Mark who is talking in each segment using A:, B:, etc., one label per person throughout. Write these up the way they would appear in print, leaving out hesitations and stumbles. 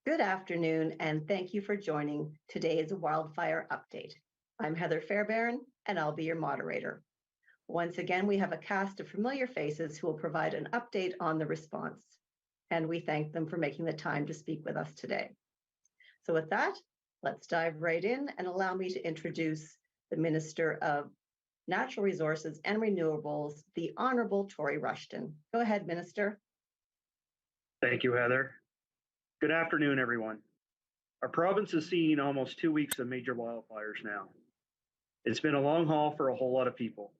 A: Good afternoon, and thank you for joining today's wildfire update. I'm Heather Fairbairn, and I'll be your moderator. Once again, we have a cast of familiar faces who will provide an update on the response, and we thank them for making the time to speak with us today. So with that, let's dive right in and allow me to introduce the Minister of Natural Resources and Renewables, the Honourable Tory Rushton. Go ahead, Minister.
B: Thank you, Heather. Good afternoon, everyone. Our province has seen almost 2 weeks of major wildfires now. It's been a long haul for a whole lot of people.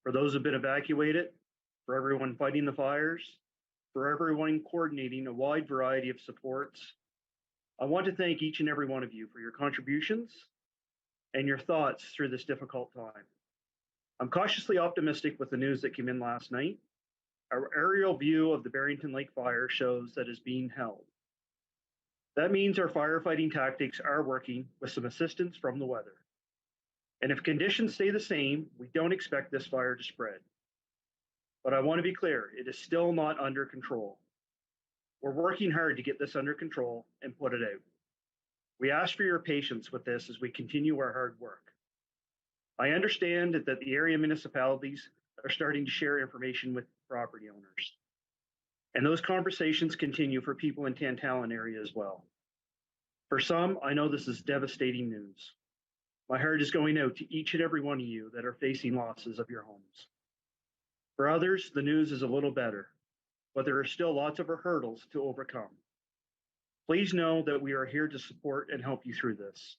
B: For those who've been evacuated, for everyone fighting the fires, for everyone coordinating a wide variety of supports, I want to thank each and every one of you for your contributions and your thoughts through this difficult time. I'm cautiously optimistic with the news that came in last night. Our aerial view of the Barrington Lake fire shows that it's being held. That means our firefighting tactics are working with some assistance from the weather. And if conditions stay the same, we don't expect this fire to spread. But I want to be clear, it is still not under control. We're working hard to get this under control and put it out. We ask for your patience with this as we continue our hard work. I understand that the area municipalities are starting to share information with property owners. And those conversations continue for people in Tantallon area as well. For some, I know this is devastating news. My heart is going out to each and every one of you that are facing losses of your homes. For others, the news is a little better, but there are still lots of hurdles to overcome. Please know that we are here to support and help you through this.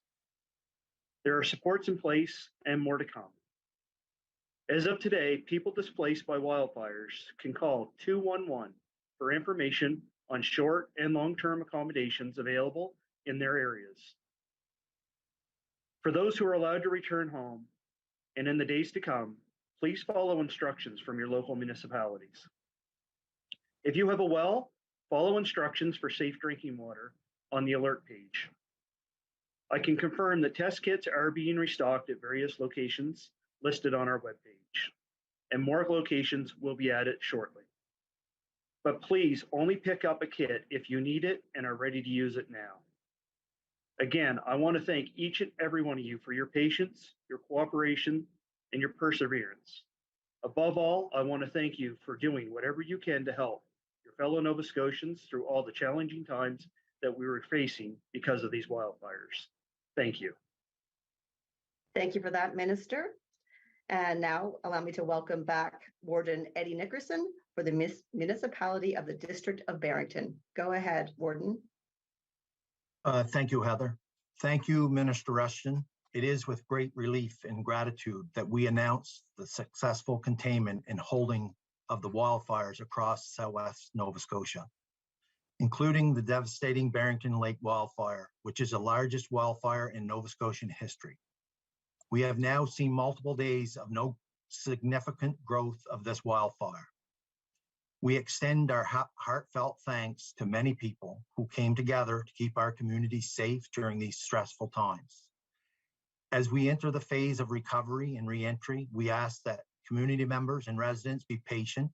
B: There are supports in place and more to come. As of today, people displaced by wildfires can call 211 for information on short and long-term accommodations available in their areas. For those who are allowed to return home, and in the days to come, please follow instructions from your local municipalities. If you have a well, follow instructions for safe drinking water on the alert page. I can confirm that test kits are being restocked at various locations listed on our webpage, and more locations will be added shortly. But please only pick up a kit if you need it and are ready to use it now. Again, I want to thank each and every one of you for your patience, your cooperation, and your perseverance. Above all, I want to thank you for doing whatever you can to help your fellow Nova Scotians through all the challenging times that we were facing because of these wildfires. Thank you.
A: Thank you for that, Minister. And now allow me to welcome back Warden Eddie Nickerson for the Municipality of the District of Barrington. Go ahead, Warden.
C: Thank you, Heather. Thank you, Minister Rushton. It is with great relief and gratitude that we announce the successful containment and holding of the wildfires across Southwest Nova Scotia, including the devastating Barrington Lake wildfire, which is the largest wildfire in Nova Scotian history. We have now seen multiple days of no significant growth of this wildfire. We extend our heartfelt thanks to many people who came together to keep our community safe during these stressful times. As we enter the phase of recovery and re-entry, we ask that community members and residents be patient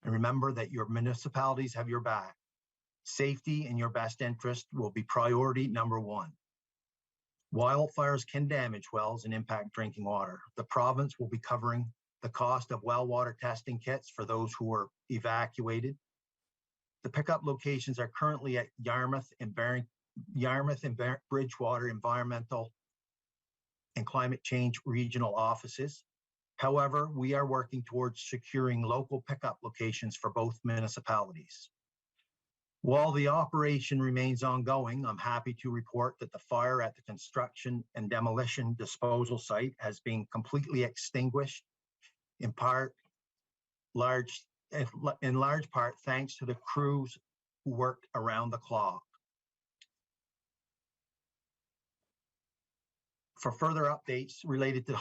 C: and remember that your municipalities have your back. Safety and your best interest will be priority number one. Wildfires can damage wells and impact drinking water. The province will be covering the cost of well water testing kits for those who were evacuated. The pickup locations are currently at Yarmouth and Bridgewater Environmental and Climate Change Regional Offices. However, we are working towards securing local pickup locations for both municipalities. While the operation remains ongoing, I'm happy to report that the fire at the construction and demolition disposal site has been completely extinguished, in large part thanks to the crews who worked around the clock. For further updates related to the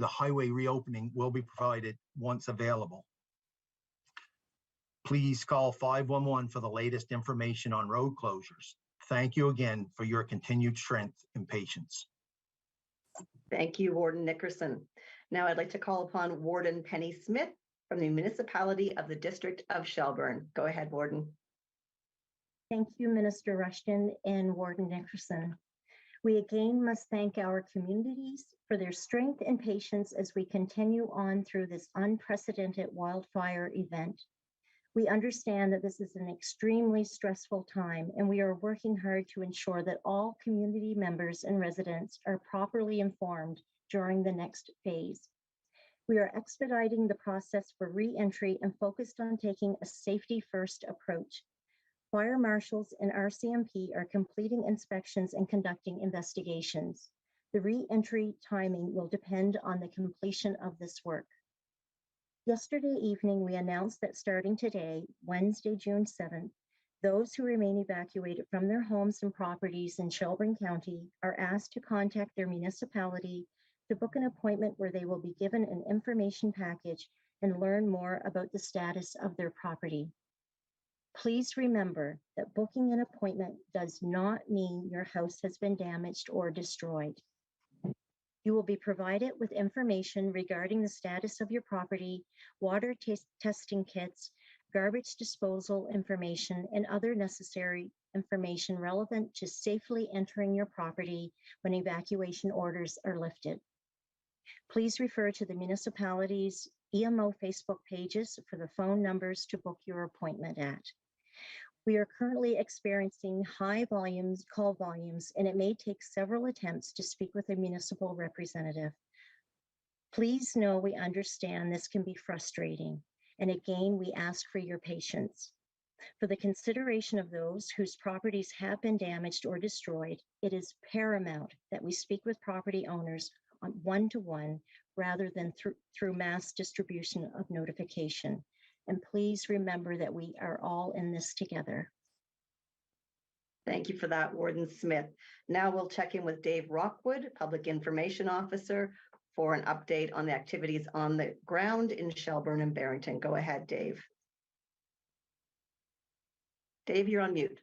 C: highway reopening will be provided once available. Please call 511 for the latest information on road closures. Thank you again for your continued strength and patience.
A: Thank you, Warden Nickerson. Now I'd like to call upon Warden Penny Smith from the Municipality of the District of Shelburne. Go ahead, Warden.
D: Thank you, Minister Rushton and Warden Nickerson. We again must thank our communities for their strength and patience as we continue on through this unprecedented wildfire event. We understand that this is an extremely stressful time, and we are working hard to ensure that all community members and residents are properly informed during the next phase. We are expediting the process for re-entry and focused on taking a safety-first approach. Fire marshals and RCMP are completing inspections and conducting investigations. The re-entry timing will depend on the completion of this work. Yesterday evening, we announced that starting today, Wednesday, June 7th, those who remain evacuated from their homes and properties in Shelburne County are asked to contact their municipality to book an appointment where they will be given an information package and learn more about the status of their property. Please remember that booking an appointment does not mean your house has been damaged or destroyed. You will be provided with information regarding the status of your property, water testing kits, garbage disposal information, and other necessary information relevant to safely entering your property when evacuation orders are lifted. Please refer to the municipality's EMO Facebook pages for the phone numbers to book your appointment at. We are currently experiencing high call volumes, and it may take several attempts to speak with a municipal representative. Please know we understand this can be frustrating, and again, we ask for your patience. For the consideration of those whose properties have been damaged or destroyed, it is paramount that we speak with property owners on one-to-one rather than through mass distribution of notification. And please remember that we are all in this together.
A: Thank you for that, Warden Smith. Now we'll check in with Dave Rockwood, Public Information Officer, for an update on the activities on the ground in Shelburne and Barrington. Go ahead, Dave. Dave, you're on mute.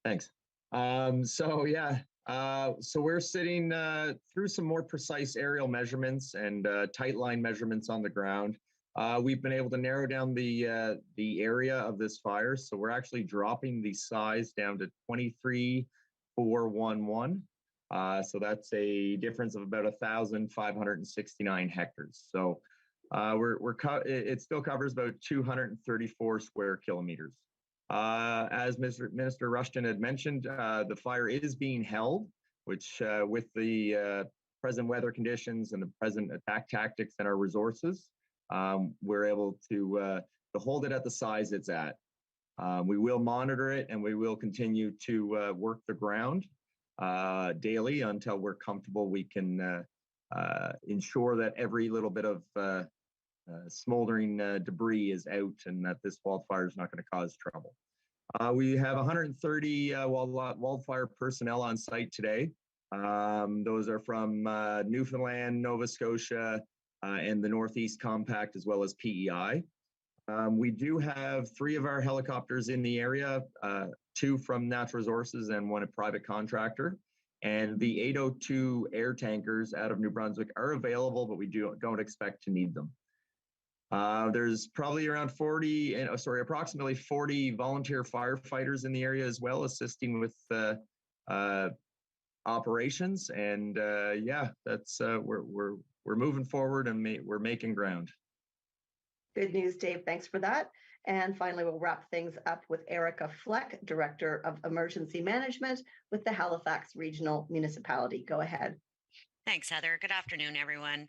E: Thanks. So we're sitting through some more precise aerial measurements and tight line measurements on the ground. We've been able to narrow down the area of this fire. So we're actually dropping the size down to 23,411. So that's a difference of about 1,569 hectares. So it still covers about 234 square kilometers. As Minister Rushton had mentioned, the fire is being held, which with the present weather conditions and the present attack tactics and our resources, we're able to hold it at the size it's at. We will monitor it, and we will continue to work the ground daily until we're comfortable we can ensure that every little bit of smoldering debris is out and that this wildfire is not going to cause trouble. We have 130 wildfire personnel on site today. Those are from Newfoundland, Nova Scotia, and the Northeast Compact, as well as PEI. We do have 3 of our helicopters in the area, 2 from Natural Resources and 1 a private contractor. And the 802 air tankers out of New Brunswick are available, but we don't expect to need them. There's probably around approximately 40 volunteer firefighters in the area as well, assisting with operations. And that's we're moving forward and we're making ground.
A: Good news, Dave. Thanks for that. And finally, we'll wrap things up with Erica Fleck, Director of Emergency Management with the Halifax Regional Municipality. Go ahead.
F: Thanks, Heather. Good afternoon, everyone.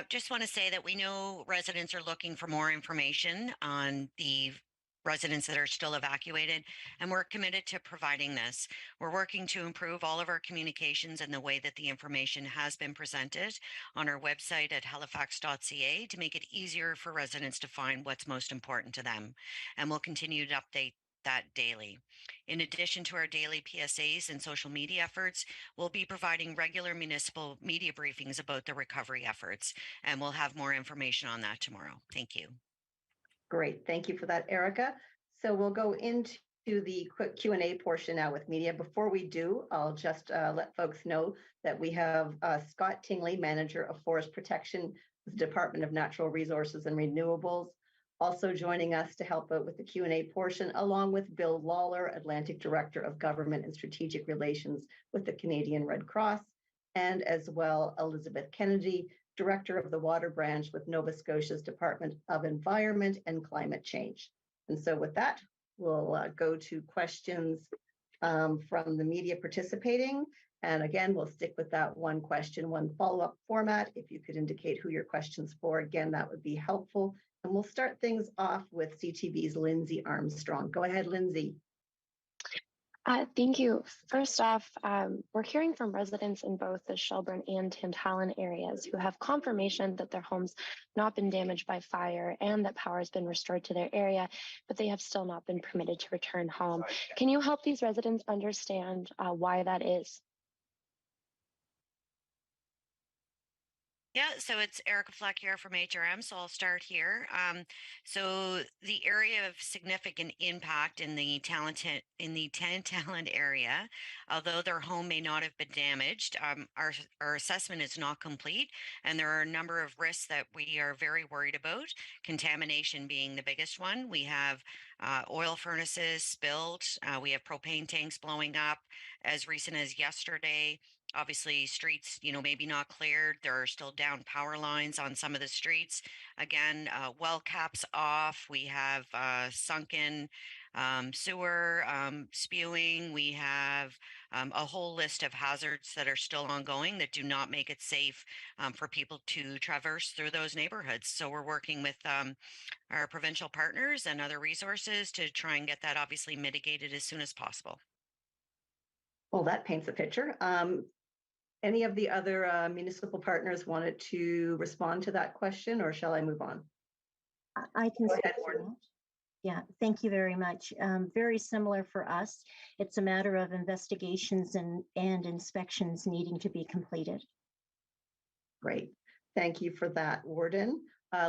F: Just want to say that we know residents are looking for more information on the residents that are still evacuated, and we're committed to providing this. We're working to improve all of our communications and the way that the information has been presented on our website at halifax.ca to make it easier for residents to find what's most important to them. And we'll continue to update that daily. In addition to our daily PSAs and social media efforts, we'll be providing regular municipal media briefings about the recovery efforts, and we'll have more information on that tomorrow. Thank you.
A: Great. Thank you for that, Erica. So we'll go into the quick Q&A portion now with media. Before we do, I'll just let folks know that we have Scott Tingley, Manager of Forest Protection with the Department of Natural Resources and Renewables, Also joining us to help out with the Q&A portion, along with Bill Lawler, Atlantic Director of Government and Strategic Relations with the Canadian Red Cross, and as well Elizabeth Kennedy, Director of the Water Branch with Nova Scotia's Department of Environment and Climate Change. And so with that, we'll go to questions from the media participating. And again, we'll stick with that one question, one follow-up format. If you could indicate who your question's for, again, that would be helpful. And we'll start things off with CTV's Lindsay Armstrong. Go ahead, Lindsay.
G: Thank you. First off, we're hearing from residents in both the Shelburne and Tantallon areas who have confirmation that their homes not been damaged by fire and that power has been restored to their area, but they have still not been permitted to return home. Can you help these residents understand why that is?
F: Yeah, so it's Erica Fleck here from HRM, so I'll start here. So the area of significant impact in the Tantallon area, although their home may not have been damaged, our assessment is not complete, and there are a number of risks that we are very worried about, contamination being the biggest one. We have oil furnaces spilled, we have propane tanks blowing up as recent as yesterday. Obviously, streets, maybe not cleared. There are still down power lines on some of the streets. Again, well caps off. We have sunken sewer spewing. We have a whole list of hazards that are still ongoing that do not make it safe for people to traverse through those neighborhoods. So we're working with our provincial partners and other resources to try and get that obviously mitigated as soon as possible.
A: Well, that paints a picture. Any of the other municipal partners wanted to respond to that question, or shall I move on?
D: I can
A: Go
D: say
A: ahead,
D: that.
A: Warden.
D: Yeah, thank you very much. Very similar for us. It's a matter of investigations and inspections needing to be completed.
A: Great. Thank you for that, Warden.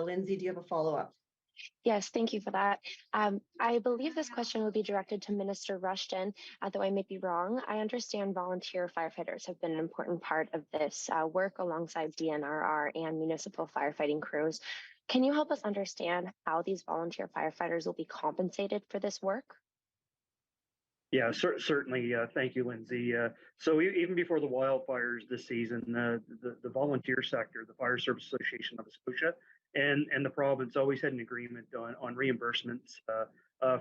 A: Lindsay, do you have a follow-up?
G: Yes, thank you for that. I believe this question would be directed to Minister Rushton, though I may be wrong. I understand volunteer firefighters have been an important part of this work alongside DNRR and municipal firefighting crews. Can you help us understand how these volunteer firefighters will be compensated for this work?
B: Yeah, certainly. Thank you, Lindsay. So even before the wildfires this season, the volunteer sector, the Fire Service Association of Scotia, and the province always had an agreement on reimbursements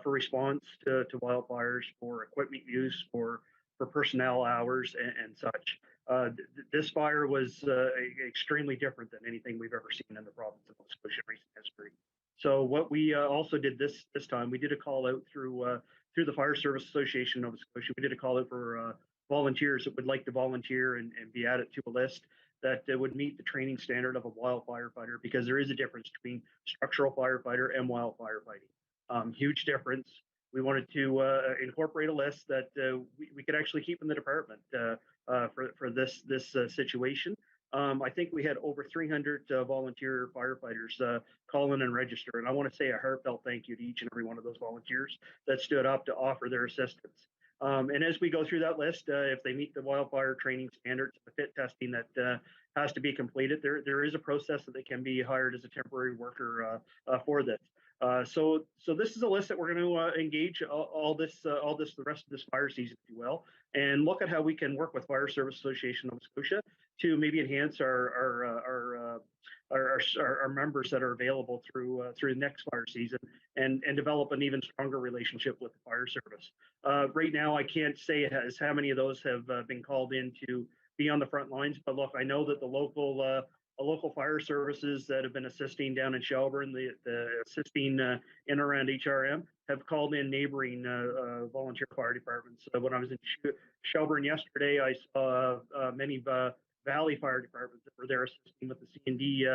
B: for response to wildfires, for equipment use, for personnel hours and such. This fire was extremely different than anything we've ever seen in the province of Nova Scotia in recent history. So what we also did this time, we did a call out through the Fire Service Association of Nova Scotia. We did a call out for volunteers that would like to volunteer and be added to a list that would meet the training standard of a wildfire fighter, because there is a difference between structural firefighter and wildfire fighting. Huge difference. We wanted to incorporate a list that we could actually keep in the department for this situation. I think we had over 300 volunteer firefighters call in and register. And I want to say a heartfelt thank you to each and every one of those volunteers that stood up to offer their assistance. And as we go through that list, if they meet the wildfire training standards, the fit testing that has to be completed, there is a process that they can be hired as a temporary worker for this. So this is a list that we're going to engage all this the rest of this fire season, if you will, and look at how we can work with Fire Service Association of Nova Scotia to maybe enhance our members that are available through the next fire season, and develop an even stronger relationship with the fire service. Right now, I can't say as how many of those have been called in to be on the front lines, but look, I know that the local fire services that have been assisting down in Shelburne, the assisting in around HRM, have called in neighboring volunteer fire departments. When I was in Shelburne yesterday, I saw many Valley Fire departments that were there assisting with the C&D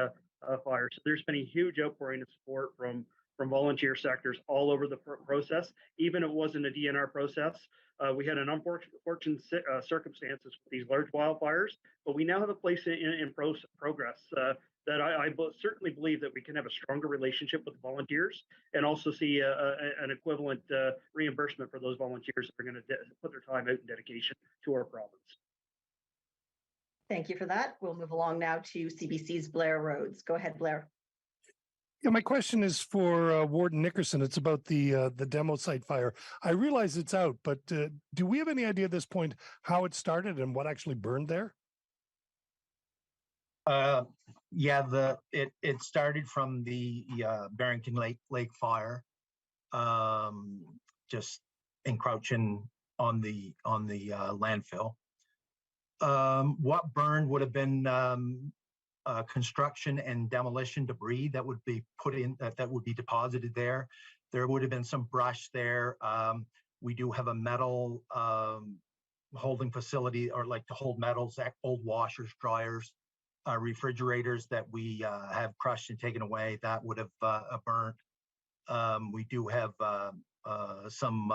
B: fire. So there's been a huge outpouring of support from volunteer sectors all over the process. Even if it wasn't a DNR process, we had an unfortunate circumstances with these large wildfires, but we now have a place in progress that I certainly believe that we can have a stronger relationship with volunteers, and also see an equivalent reimbursement for those volunteers that are going to put their time out and dedication to our province.
A: Thank you for that. We'll move along now to CBC's Blair Rhodes. Go ahead, Blair.
H: Yeah, my question is for Warden Nickerson. It's about the demo site fire. I realize it's out, but do we have any idea at this point how it started and what actually burned there?
C: Yeah, it started from the Barrington Lake fire, just encroaching on the landfill. What burned would have been construction and demolition debris that would be put in that would be deposited there. There would have been some brush there. We do have a metal holding facility, or like to hold metals, old washers, dryers, refrigerators that we have crushed and taken away. That would have burnt. We do have some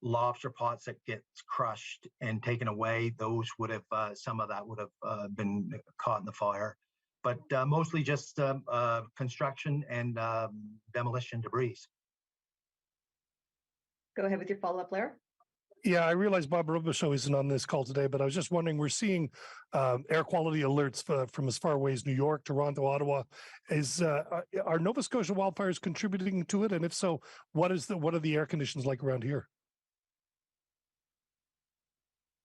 C: lobster pots that gets crushed and taken away. Those would have, some of that would have been caught in the fire, but mostly just construction and demolition debris.
A: Go ahead with your follow-up, Blair.
H: Yeah, I realize Bob Robichaud isn't on this call today, but I was just wondering, we're seeing air quality alerts from as far away as New York, Toronto, Ottawa. Are Nova Scotia wildfires contributing to it? And if so, what are the air conditions like around here?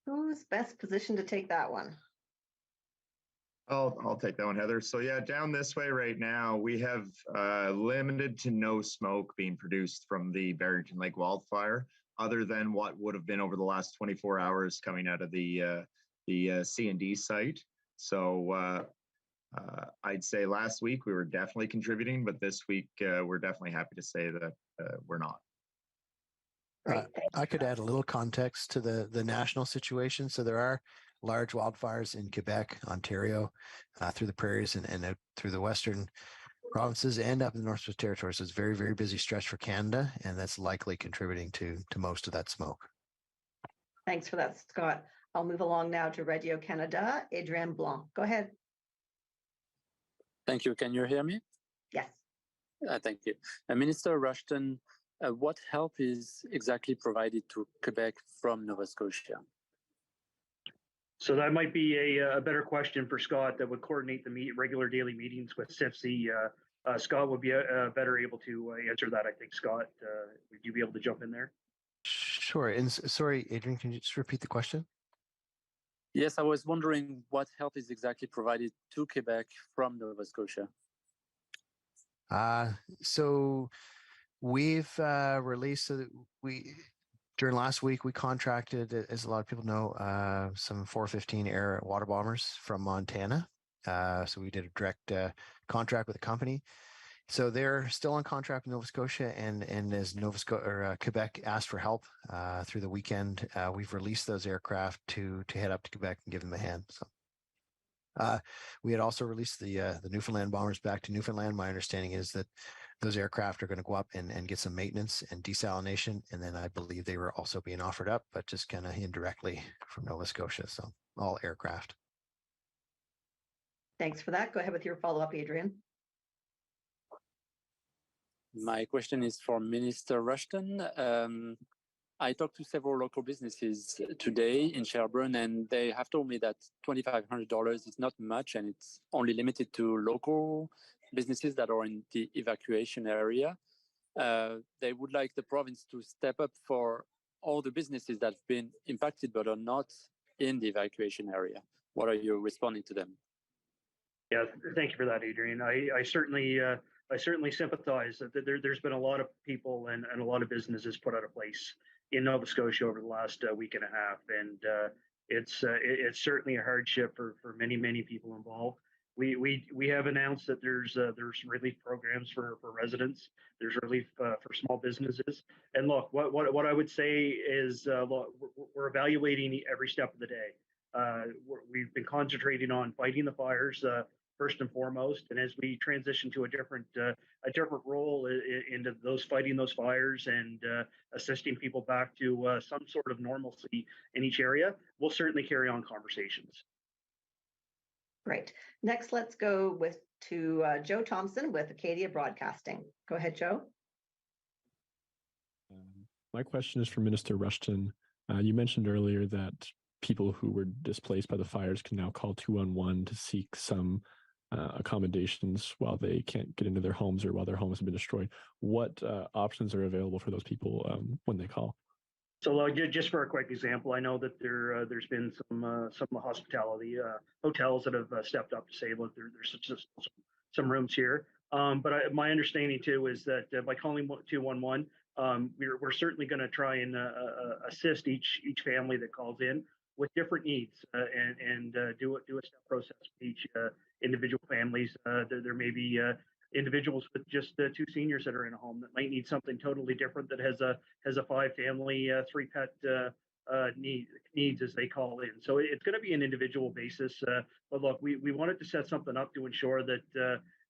A: Who's best positioned to take that one?
E: I'll take that one, Heather. So yeah, down this way right now, we have limited to no smoke being produced from the Barrington Lake wildfire, other than what would have been over the last 24 hours coming out of the C&D site. So I'd say last week we were definitely contributing, but this week we're definitely happy to say that we're not.
I: I could add a little context to the national situation. So there are large wildfires in Quebec, Ontario, through the prairies and out through the western provinces and up in the Northwest Territories. So it's a very, very busy stretch for Canada, and that's likely contributing to most of that smoke.
A: Thanks for that, Scott. I'll move along now to Radio Canada. Adrienne Blanc, go ahead.
J: Thank you. Can you hear me?
A: Yes.
J: Thank you. Minister Rushton, what help is exactly provided to Quebec from Nova Scotia?
B: So that might be a better question for Scott that would coordinate the regular daily meetings with CIFC. Scott would be better able to answer that, I think. Scott, would you be able to jump in there?
I: Sure. And sorry, Adrian, can you just repeat the question?
J: Yes, I was wondering what help is exactly provided to Quebec from Nova Scotia.
I: So we've released, during last week, we contracted, as a lot of people know, some 415 air water bombers from Montana. So we did a direct contract with a company. So they're still on contract with Nova Scotia, and as Quebec asked for help through the weekend, we've released those aircraft to head up to Quebec and give them a hand. So we had also released the Newfoundland bombers back to Newfoundland. My understanding is that those aircraft are going to go up and get some maintenance and desalination. And then I believe they were also being offered up, but just kind of indirectly from Nova Scotia. So all aircraft.
A: Thanks for that. Go ahead with your follow-up, Adrian.
J: My question is for Minister Rushton. I talked to several local businesses today in Shelburne, and they have told me that $2,500 is not much, and it's only limited to local businesses that are in the evacuation area. They would like the province to step up for all the businesses that have been impacted but are not in the evacuation area. What are you responding to them?
B: Yeah, thank you for that, Adrian. I certainly sympathize that there's been a lot of people and a lot of businesses put out of place in Nova Scotia over the last week and a half, and it's certainly a hardship for many people involved. We have announced that there's relief programs for residents. There's relief for small businesses. And look, what I would say is, look, we're evaluating every step of the day. We've been concentrating on fighting the fires first and foremost, and as we transition to a different role into fighting those fires and assisting people back to some sort of normalcy in each area, we'll certainly carry on conversations.
A: Great. Next, let's go to Joe Thompson with Acadia Broadcasting. Go ahead, Joe.
K: My question is for Minister Rushton. You mentioned earlier that people who were displaced by the fires can now call 211 to seek some accommodations while they can't get into their homes or while their homes have been destroyed. What options are available for those people when they call?
B: So just for a quick example, I know that there's been some hospitality hotels that have stepped up to say, look, there's just some rooms here. But my understanding too is that by calling 211, we're certainly going to try and assist each family that calls in with different needs and do a step process for each individual families. There may be individuals with just two seniors that are in a home that might need something totally different, that has a 5-family 3-pet needs as they call in. So it's going to be an individual basis. But look, we wanted to set something up to ensure that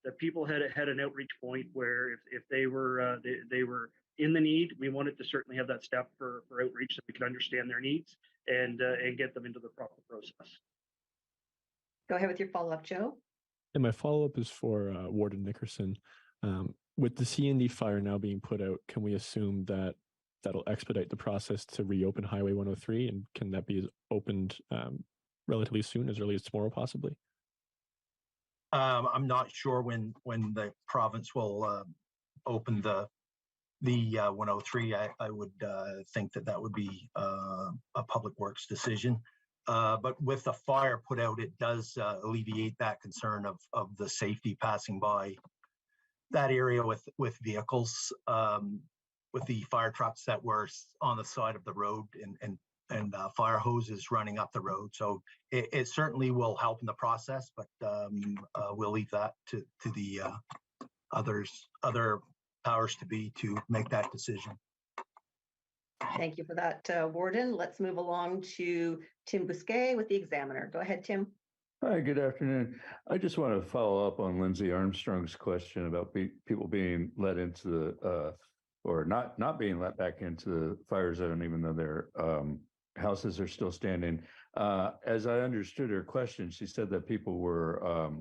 B: that people had an outreach point where if they were in the need, we wanted to certainly have that step for outreach so we could understand their needs and get them into the proper process.
A: Go ahead with your follow-up, Joe.
K: And my follow-up is for Warden Nickerson. With the C&D fire now being put out, can we assume that that'll expedite the process to reopen Highway 103? And can that be opened relatively soon, as early as tomorrow, possibly?
C: I'm not sure when the province will open the 103. I would think that would be a public works decision. But with the fire put out, it does alleviate that concern of the safety passing by that area with vehicles, with the fire trucks that were on the side of the road and fire hoses running up the road. So it certainly will help in the process, but we'll leave that to the other powers to be to make that decision.
A: Thank you for that, Warden. Let's move along to Tim Bousquet with the Examiner. Go ahead, Tim.
L: Hi, good afternoon. I just want to follow up on Lindsay Armstrong's question about people being let into the, or not being let back into the fire zone, even though their houses are still standing. As I understood her question, she said that people were,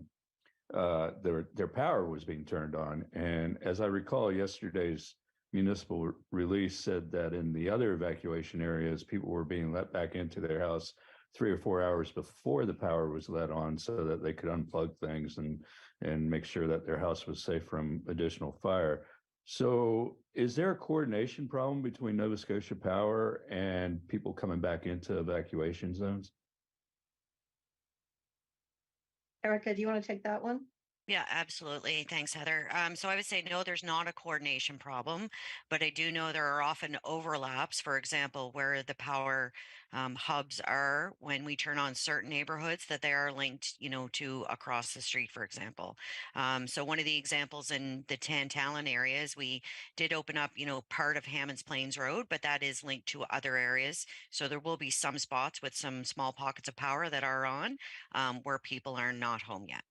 L: their power was being turned on. And as I recall, yesterday's municipal release said that in the other evacuation areas, people were being let back into their house 3 or 4 hours before the power was let on so that they could unplug things and make sure that their house was safe from additional fire. So is there a coordination problem between Nova Scotia Power and people coming back into evacuation zones?
A: Erica, do you want to take that one?
F: Yeah, absolutely. Thanks, Heather. So I would say no, there's not a coordination problem, but I do know there are often overlaps. For example, where the power hubs are when we turn on certain neighborhoods that they are linked, to across the street, for example. So one of the examples in the Tantallon areas, we did open up, part of Hammonds Plains Road, but that is linked to other areas. So there will be some spots with some small pockets of power that are on where people are not home yet.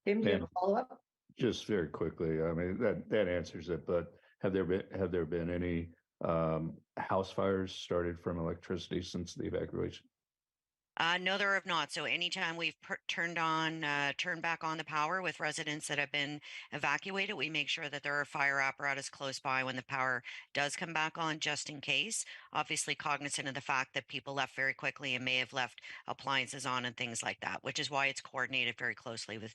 A: Tim, do you have a follow-up?
L: Just very quickly, I mean, that answers it, but have there been any house fires started from electricity since the evacuation?
F: No, there have not. So anytime we've turned back on the power with residents that have been evacuated, we make sure that there are fire apparatus close by when the power does come back on, just in case. Obviously cognizant of the fact that people left very quickly and may have left appliances on and things like that, which is why it's coordinated very closely with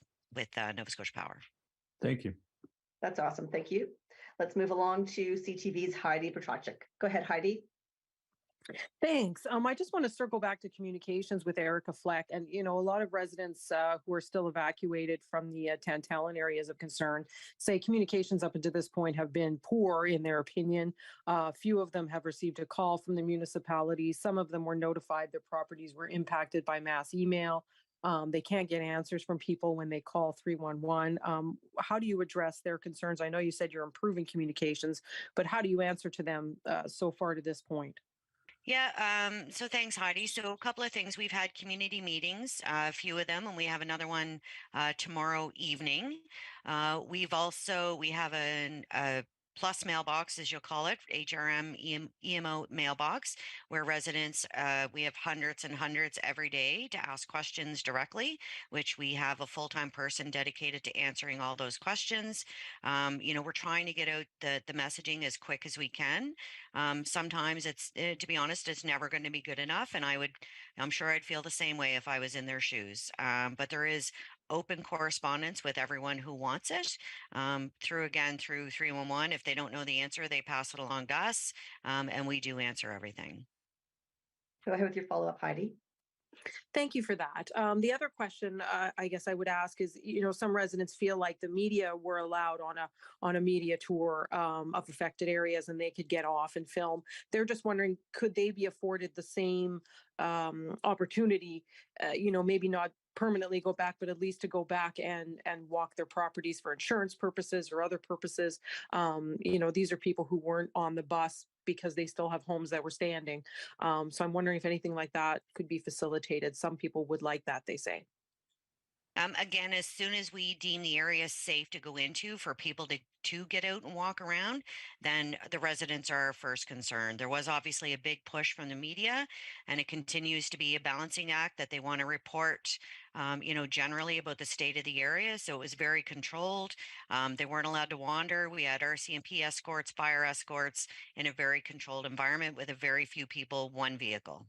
F: Nova Scotia Power.
L: Thank you.
A: That's awesome. Thank you. Let's move along to CTV's Heidi Petracek. Go ahead, Heidi.
M: Thanks. I just want to circle back to communications with Erica Fleck. And, a lot of residents who are still evacuated from the Tantallon areas of concern say communications up until this point have been poor in their opinion. Few of them have received a call from the municipality. Some of them were notified their properties were impacted by mass email. They can't get answers from people when they call 311. How do you address their concerns? I know you said you're improving communications, but how do you answer to them so far to this point?
F: Yeah, so thanks, Heidi. So a couple of things. We've had community meetings, a few of them, and we have another one tomorrow evening. We have a plus mailbox, as you'll call it, HRM EMO mailbox, where residents, we have hundreds and hundreds every day to ask questions directly, which we have a full-time person dedicated to answering all those questions. We're trying to get out the messaging as quick as we can. Sometimes to be honest, it's never going to be good enough. And I'm sure I'd feel the same way if I was in their shoes. But there is open correspondence with everyone who wants it through 311. If they don't know the answer, they pass it along to us, and we do answer everything.
A: Go ahead with your follow-up, Heidi.
M: Thank you for that. The other question I guess I would ask is, some residents feel like the media were allowed on a media tour of affected areas and they could get off and film. They're just wondering, could they be afforded the same opportunity, maybe not permanently go back, but at least to go back and walk their properties for insurance purposes or other purposes. These are people who weren't on the bus because they still have homes that were standing. So I'm wondering if anything like that could be facilitated. Some people would like that, they say.
F: Again, as soon as we deem the area safe to go into for people to get out and walk around, then the residents are our first concern. There was obviously a big push from the media, and it continues to be a balancing act that they want to report, generally about the state of the area. So it was very controlled. They weren't allowed to wander. We had RCMP escorts, fire escorts in a very controlled environment with a very few people, one vehicle.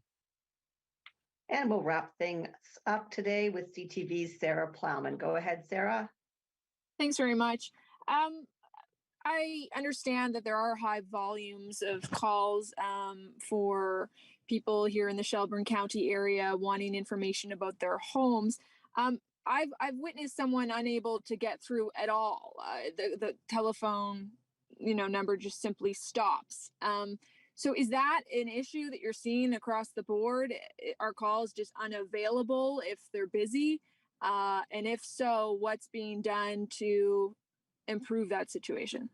A: And we'll wrap things up today with CTV's Sarah Plowman. Go ahead, Sarah.
N: Thanks very much. I understand that there are high volumes of calls for people here in the Shelburne County area wanting information about their homes. I've witnessed someone unable to get through at all. The telephone, number just simply stops. So is that an issue that you're seeing across the board? Are calls just unavailable if they're busy? And if so, what's being done to improve that situation?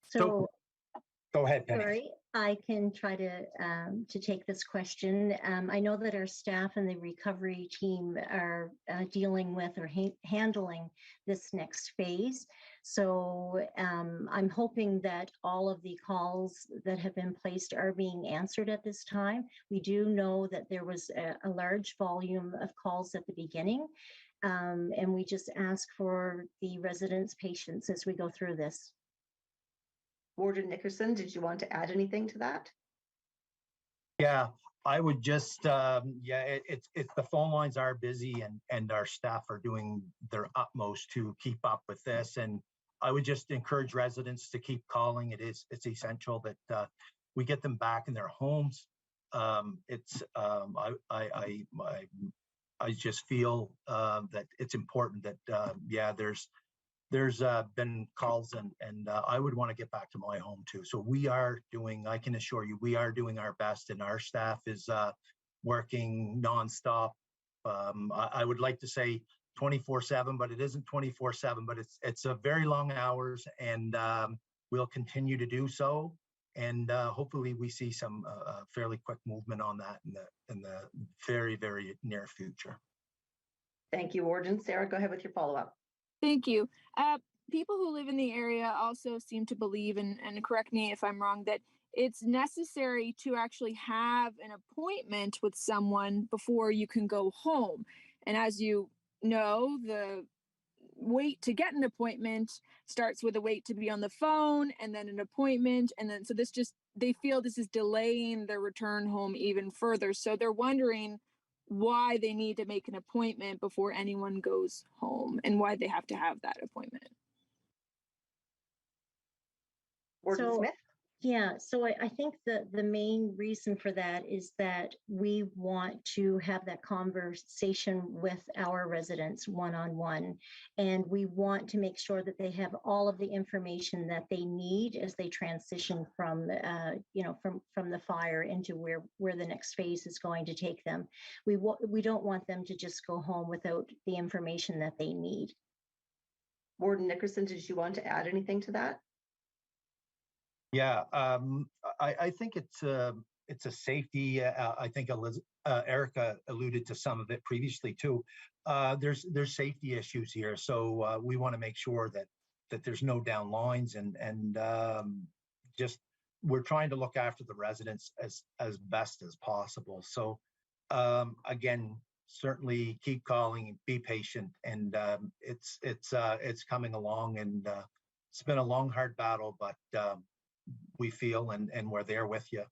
C: So go ahead, Penny.
D: Sorry, I can try to take this question. I know that our staff and the recovery team are dealing with or handling this next phase. So I'm hoping that all of the calls that have been placed are being answered at this time. We do know that there was a large volume of calls at the beginning, and we just ask for the residents' patience as we go through this.
A: Warden Nickerson, did you want to add anything to that?
C: Yeah, I would just, it's the phone lines are busy and our staff are doing their utmost to keep up with this. And I would just encourage residents to keep calling. It's essential that we get them back in their homes. I just feel that it's important that there's been calls and I would want to get back to my home too. So I can assure you, we are doing our best and our staff is working nonstop. I would like to say 24/7, but it isn't 24/7, but it's a very long hours and we'll continue to do so. And hopefully we see some fairly quick movement on that in the very, very near future.
A: Thank you, Warden. Sarah, go ahead with your follow-up.
N: Thank you. People who live in the area also seem to believe, and correct me if I'm wrong, that it's necessary to actually have an appointment with someone before you can go home. And as you know, the wait to get an appointment starts with a wait to be on the phone and then an appointment. And then, so they feel this is delaying their return home even further. So they're wondering why they need to make an appointment before anyone goes home and why they have to have that appointment.
A: Warden Smith?
D: Yeah, so I think the main reason for that is that we want to have that conversation with our residents one-on-one, and we want to make sure that they have all of the information that they need as they transition from the fire into where the next phase is going to take them. We don't want them to just go home without the information that they need.
A: Warden Nickerson, did you want to add anything to that?
C: Yeah, I think it's a safety. I think Erica alluded to some of it previously too. There's safety issues here, so we want to make sure that there's no down lines and just we're trying to look after the residents as best as possible. So again, certainly keep calling and be patient, and it's coming along, and it's been a long, hard battle, but we feel and we're there with you.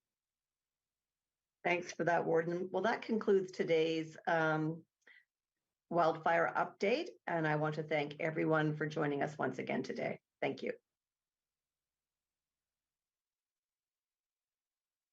A: Thanks for that, Warden. Well, that concludes today's wildfire update, and I want to thank everyone for joining us once again today. Thank you.